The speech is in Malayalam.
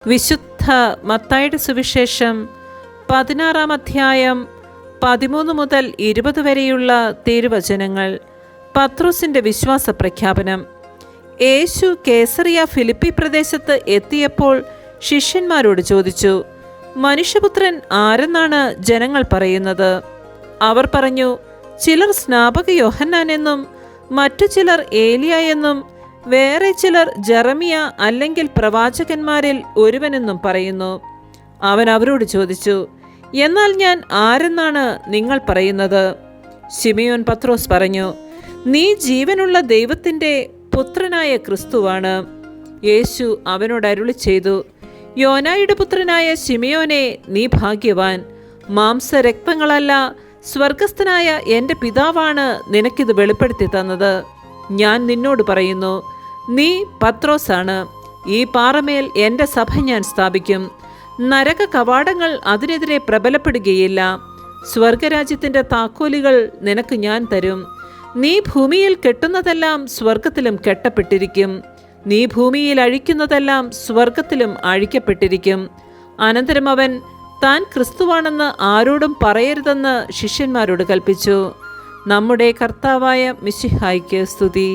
വിശുദ്ധ മത്തായിയുടെ സുവിശേഷം 16-ാം അധ്യായം 13 മുതൽ 20 വരെയുള്ള തിരുവചനങ്ങൾ. പത്രോസിന്റെ വിശ്വാസ പ്രഖ്യാപനം. യേശു കേസറിയ ഫിലിപ്പി പ്രദേശത്ത് എത്തിയപ്പോൾ ശിഷ്യന്മാരോട് ചോദിച്ചു, മനുഷ്യപുത്രൻ ആരെന്നാണ് ജനങ്ങൾ പറയുന്നത്? അവർ പറഞ്ഞു, ചിലർ സ്നാപക യോഹന്നാൻ എന്നും മറ്റു ചിലർ ഏലിയ എന്നും വേറെ ചിലർ ജെറമിയ അല്ലെങ്കിൽ പ്രവാചകന്മാരിൽ ഒരുവനെന്നും പറയുന്നു. അവൻ അവരോട് ചോദിച്ചു, എന്നാൽ ഞാൻ ആരെന്നാണ് നിങ്ങൾ പറയുന്നത്? ശിമയോൻ പത്രോസ് പറഞ്ഞു, നീ ജീവനുള്ള ദൈവത്തിൻ്റെ പുത്രനായ ക്രിസ്തുവാണ്. യേശു അവനോട് അരുളി ചെയ്തു, യോനായുടെ പുത്രനായ ശിമയോനെ, നീ ഭാഗ്യവാൻ. മാംസരക്തങ്ങളല്ല, സ്വർഗസ്ഥനായ എൻ്റെ പിതാവാണ് നിനക്കിത് വെളിപ്പെടുത്തി തന്നത്. ഞാൻ നിന്നോട് പറയുന്നു, നീ പത്രോസാണ്. ഈ പാറമേൽ എൻ്റെ സഭ ഞാൻ സ്ഥാപിക്കും. നരക കവാടങ്ങൾ അതിനെതിരെ പ്രബലപ്പെടുകയില്ല. സ്വർഗരാജ്യത്തിൻ്റെ താക്കോലുകൾ നിനക്ക് ഞാൻ തരും. നീ ഭൂമിയിൽ കെട്ടുന്നതെല്ലാം സ്വർഗത്തിലും കെട്ടപ്പെട്ടിരിക്കും. നീ ഭൂമിയിൽ അഴിക്കുന്നതെല്ലാം സ്വർഗത്തിലും അഴിക്കപ്പെട്ടിരിക്കും. അനന്തരം അവൻ താൻ ക്രിസ്തുവാണെന്ന് ആരോടും പറയരുതെന്ന് ശിഷ്യന്മാരോട് കൽപ്പിച്ചു. നമ്മുടെ കർത്താവായ മിശിഹായ്ക്ക് സ്തുതി.